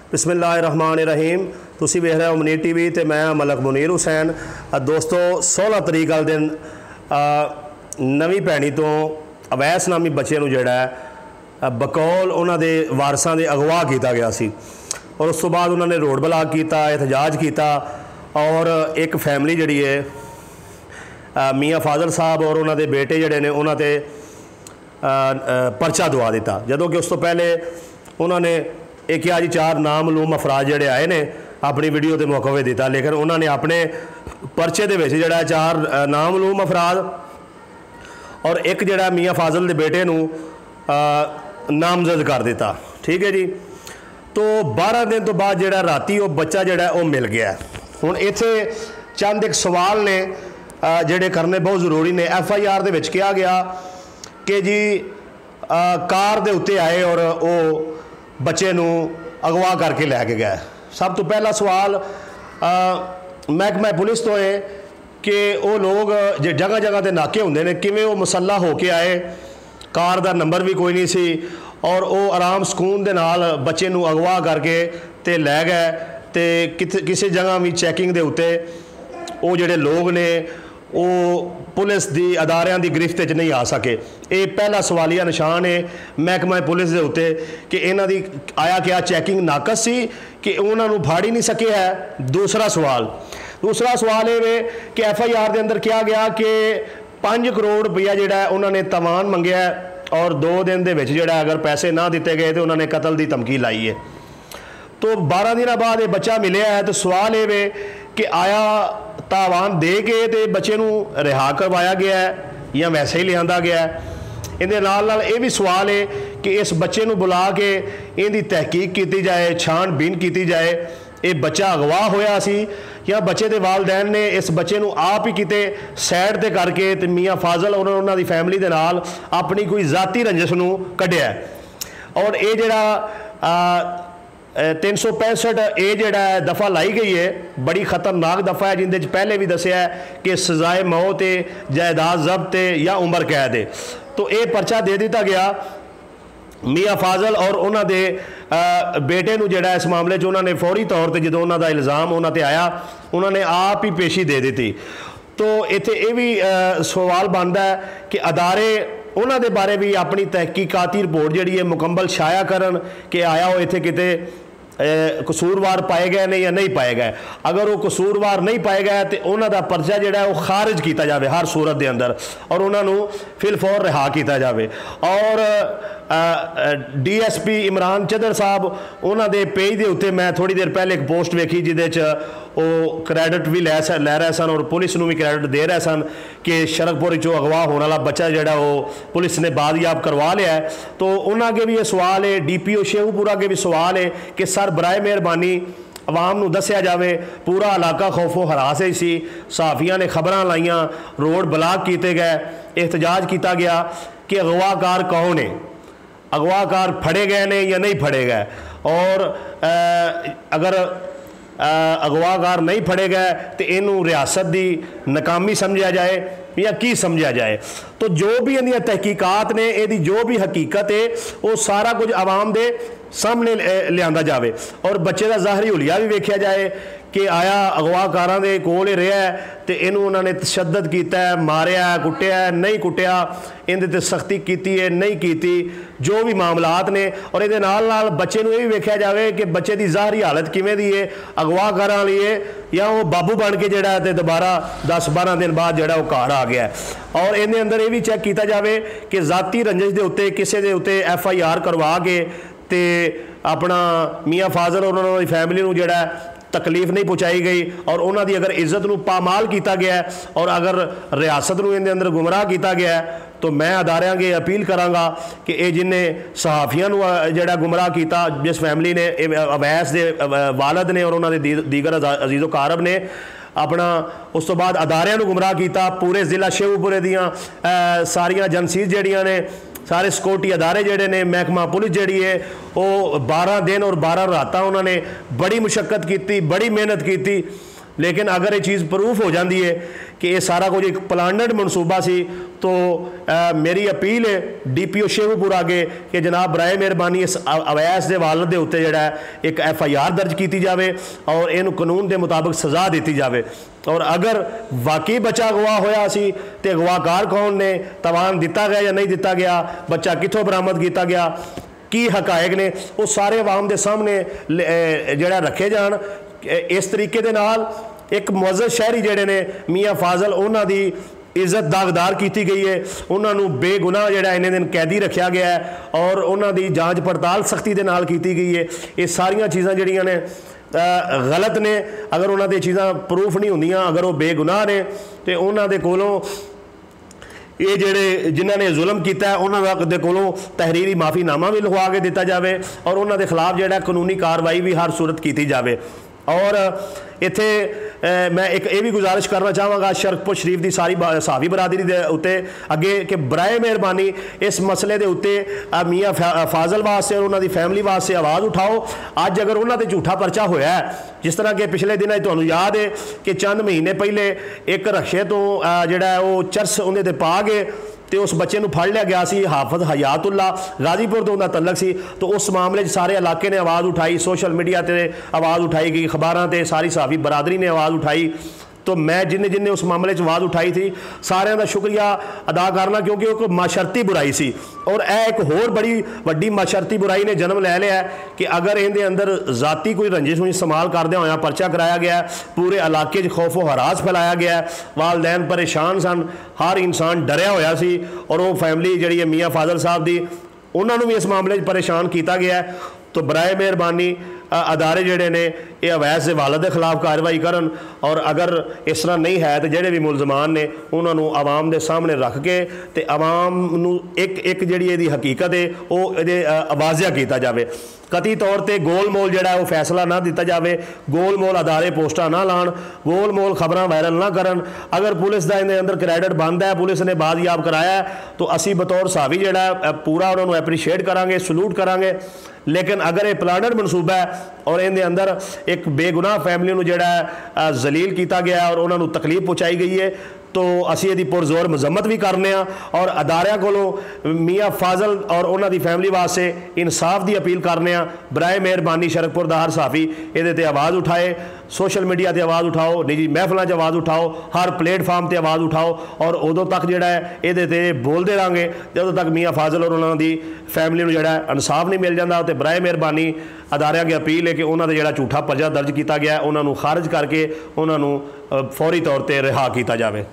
बिस्मिल्लाहिर्रहमानिर्रहीम। तुसी वेख रहे हो मनी टीवी ते मैं मलक मुनीर हुसैन। दोस्तों 16 तरीक वाले दिन नवी भैनी तो अवैस नामी बच्चे नूं जिहड़ा है बकौल उन्हां दे वारसां दे अगवा किया गया सी और उस तो बाद उन्होंने रोड ब्लॉक किया, एहतजाज किया और एक फैमिली जिहड़ी है मियाँ फाजल साहब और उन्हां दे बेटे जिहड़े ने उन्हां ते परचा दवा दिता। जदों कि उस तो पहले उन्होंने एक क्या जी 4 नामलूम अफराद जिहड़े आए ने अपनी वीडियो ते मुकवे दिता, लेकिन उन्होंने अपने परचे दे विच जिहड़ा 4 नामलूम अफराद और एक जिहड़ा मियाँ फाजल दे बेटे नूं नामजद कर दिता। ठीक है जी। तो 12 दिन तो बाद जिहड़ा राती वो बच्चा जिहड़ा वो मिल गया। हुण इत्थे चंद एक सवाल ने जिहड़े करने बहुत ज़रूरी ने। FIR दे विच कहा गया कि जी कार दे उत्ते आए और वो बच्चे नूं अगवा करके लैके गए। सब तो पहला सवाल महकमा पुलिस तो है कि वो लोग जो जगह जगह ते नाके होंदे ने किवें वो मुसल्ला होके आए, कार दा नंबर भी कोई नहीं सी और वो आराम सुकून दे नाल बच्चे नूं अगवा करके ते लै गए ते किसी जगह भी चैकिंग दे उत्ते वो जिहड़े लोग ने वो पुलिस दी अदारियां दी गिरफ्त च नहीं आ सके। ये पहला सवालिया निशान है महकमा पुलिस दे उत्ते कि इन्हां दी आया क्या चैकिंग नाकस सी कि उन्हां नूं फाड़ ही नहीं सके है। दूसरा सवाल ये कि FIR दे अंदर कहा गया कि 5 करोड़ रुपया जिहड़ा है उन्होंने तवान मंगया और 2 दिन दे विच जिहड़ा अगर पैसे ना दिते गए तो उन्होंने कतल की धमकी लाई है। तो 12 दिन बाद ये बच्चा मिलया है। तो सवाल ये कि आया तावान दे के तो बच्चे नूं रिहा करवाया गया है या वैसे ही लिया गया है। इहदे नाल ये भी सवाल है कि इस बच्चे नूं बुला के इहदी तहकीक की जाए, छानबीन की जाए, ये बच्चा अगवा होया सी या बच्चे के वालदैन ने इस बच्चे नूं आप ही किते सैड ते करके ते मियाँ फाजल और उन्हां दी फैमिली दे नाल अपनी कोई ज़ाती रंजिश नूं कढिया। और ये जिहड़ा 365 ये जिहड़ा दफ़ा लाई गई है बड़ी ख़तरनाक दफ़ा है, जिंदे पहले भी दसिया है कि सजाए मौत है, जायदाद जब्त है या उम्र कैद है। तो ये परचा दे दिता गया मियाँ फाजल और उन्हां दे बेटे नूं जिहड़ा इस मामले उन्होंने फौरी तौर पर जो उन्हां दा इल्ज़ाम उन्हां ते आया उन्होंने आप ही पेशी दे दी। तो इत्थे ये भी सवाल बनता है कि अदारे उन्हां दे बारे भी अपनी तहकीकाती रिपोर्ट जिहड़ी है मुकम्मल छाया करन कि आया वो इत्थे किते कसूरवार पाए गए ने या नहीं पाए गए। अगर वो कसूरवार नहीं पाए गए तो उन्हां दा पर्चा जिहड़ा है वो खारिज किया जाए हर सूरत के अंदर और उन्होंने फिलफौर रिहा किया जाए। और DSP इमरान चदर साहब उन्हां दे पेज के उत्ते मैं थोड़ी देर पहले एक पोस्ट वेखी जिहदे च वो क्रेडिट भी लै रहे सन और पुलिस नूं भी क्रेडिट दे रहे सन कि शरकपुर चो अगवा होने वाला बच्चा जिहड़ा वो पुलिस ने बादयाब करवा लिया है। तो उन्हां अगे भी ये सवाल है, DPO शेखुपुरा अगे भी सवाल है कि सर बराए मेहरबानी अवाम नूं दस्या जाए। पूरा इलाका खौफो हरास सी, सहाफियां ने खबरां लाइयां, रोड ब्लॉक किए गए, एहतजाज किया गया कि अगवाकार कौन है, अगवाकार फड़े गए ने या नहीं फड़े गए। और अगर अगवाकार नहीं फड़े गए तो इनू रियासत की नाकामी समझा जाए या की समझा जाए। तो जो भी इन्दियां तहकीकात ने इहदी जो भी हकीकत है वो सारा कुछ आवाम दे सामने लिया जाए और बच्चे का ज़ाहरी हुलिया भी वेख्या जाए कि आया अगवाकारां दे कोल रहा है तो इनू उन्होंने तशद्दद किया है, मारिया है, कुटिया है, नहीं कुटिया, इहदे ते सख्ती की है नहीं की, जो भी मामलात ने। और ये नाल बच्चे नूं ये भी वेख्या जाए कि बच्चे की ज़ाहरी हालत किवें दी है, अगवाकारां वाली है या वो बाबू बन के जिहड़ा ते दोबारा 10-12 दिन बाद जिहड़ा वो घर आ गया। और इहदे अंदर ये भी चैक किया जाए कि ज़ाती रंजिश के उत्ते किसी के उत्ते FIR करवा के ते अपना मियाँ फाजल और उन्होंने फैमिली नूं जिहड़ा तकलीफ नहीं पहुँचाई गई और उन्होंने अगर इज्जत नूं पामाल किया गया और अगर रियासत नूं इहदे अंदर गुमराह किया गया तो मैं अदारियां अगे अपील करांगा कि ये जिन्हें सहाफियां नूं जिहड़ा गुमराह किया, जिस फैमिली ने अवैस दे वालद ने और उन्होंने दीगर अजीज़ो कारब ने अपना उस तो बाद अदारियां नूं गुमराह किया, पूरे ज़िला शेखुपुरे दियां सारियां एजेंसीज़ जिहड़ियां ने सारे सिक्योरिटी अदारे जिहड़े ने महकमा पुलिस जिहड़ी है वो 12 दिन और 12 रातां उन्होंने बड़ी मुशक्कत की, बड़ी मेहनत की लेकिन अगर ये चीज़ प्रूफ हो जाती है कि ये सारा कुछ एक प्लानड मनसूबा सी तो मेरी अपील है DPO शेखुपुर आगे कि जनाब बराए मेहरबानी इस अवैस के वालद के उत्ते जिहड़ा एक FIR दर्ज की जाए और इनू कानून के मुताबिक सज़ा दी जाए। और अगर वाकई बच्चा गवाह होया सी तो गवाहकार कौन ने, तवान दिता गया या नहीं दिता गया, बच्चा कित्थों बरामद किया गया, की हकायक ने, वो सारे अवाम के सामने जिहड़ा रखे जान। इस तरीके दे नाल एक मुअज़्ज़ज़ शहरी जिहड़े ने मियाँ फाजल उन्हां दी इज्जत दागदार की गई है, उन्होंने बेगुनाह जिहड़ा इन्ने दिन कैदी रखा गया है और उन्हां दी जांच पड़ताल सख्ती दे नाल की गई है। ये सारियां चीज़ां जिहड़ियां ने गलत ने। अगर उन्हां दी चीज़ां प्रूफ नहीं होंदियां, अगर वो बेगुनाह ने तो उन्हां दे कोलों ये जिहड़े जिन्हां ने जुल्म किया है उन्हां दे कोलों तहरीरी माफ़ीनामा भी लिखवा के दिता जाए और उन्हां दे खिलाफ जिहड़ा कानूनी कार्रवाई भी हर सूरत की जाए। और इत्थे मैं एक ये भी गुजारिश करना चाहांगा शरकपुर शरीफ की सारी सहाबी बरादरी के उत्ते अगे कि बराए मेहरबानी इस मसले के उत्ते मियाँ फाजल वास्ते और उन्होंने फैमिली वास्ते आवाज़ उठाओ। अज अगर उन्होंने झूठा परचा होया है, जिस तरह के पिछले दिन तुहानूं याद है कि चंद महीने पहले एक रक्शे तो जिहड़ा है वो चरस उन्हें ते पा गए तो उस बच्चे को फड़ लिया गया सी, हाफिज हयातुल्ला गाजीपुर तो उनका तलक सी। तो उस मामले सारे इलाके ने आवाज़ उठाई, सोशल मीडिया पर आवाज़ उठाई गई, अखबारों से सारी सहाफ़ी बरादरी ने आवाज़ उठाई। तो मैं जिन्हें जिन्हें उस मामले आवाज़ उठाई थी सारिਆਂ ਦਾ शुक्रिया अदा करना, क्योंकि एक माशरती बुराई सी और एक होर बड़ी वड्डी माशरती बुराई ने जन्म ले लिया कि अगर इनके अंदर ज़ाती कोई रंजिश इस्तेमाल करदे होया परचा कराया गया, पूरे इलाके खौफो हरास फैलाया गया, वालदैन परेशान सन, हर इंसान डरिया होया सी और वो फैमिली जी मियाँ फाजल साहब की उन्होंने भी इस मामले परेशान किया गया। तो बराए मेहरबानी अदारे जिहड़े ने ये अवैस के वालद के खिलाफ कार्रवाई करन और अगर इस तरह नहीं है तो जिहड़े भी मुलजमान ने उन्होंने आवाम के सामने रख के ते आवाम नूं एक एक जिहड़ी इहदी हकीकत है वो इहदे वाजिया किया जाए। कती तौर पर गोल मोल जिहड़ा वो फैसला ना दिता जाए, गोल मोल अदारे पोस्टां ना लाण, गोल मोल खबरां वायरल ना करन। अगर पुलिस का इहदे अंदर क्रेडिट बंद है, पुलिस ने बाजियाब कराया तो असी बतौर सावी जिहड़ा पूरा उन्होंने एप्रीशिएट करांगे, सलूट करांगे। लेकिन अगर ये प्लानड मनसूबा है और इनके अंदर एक बेगुनाह फैमिली को जोड़ा जलील किया गया और उन्होंने तकलीफ पहुँचाई गई है तो असी यदि पुरजोर मजम्मत भी करने और अदारियां को मियाँ फाजल और उन्होंने फैमिली वास्ते इंसाफ की अपील करने। बराए मेहरबानी शरकपुर का हर साफी ये आवाज़ उठाए, सोशल मीडिया पर आवाज़ उठाओ, निजी महफलों आवाज़ उठाओ, हर प्लेटफार्म पर आवाज़ उठाओ और उदों तक जोड़ा है ये बोलते रहेंगे जो तक मियाँ फाजल और उन्होंने फैमिली को जोड़ा इंसाफ नहीं मिल जाता। तो बराए मेहरबानी अदारियां की अपील है कि उन्होंने जोड़ा झूठा पर्चा दर्ज किया गया उन्होंने खारिज करके उन्होंने फौरी तौर पर रिहा किया जाए।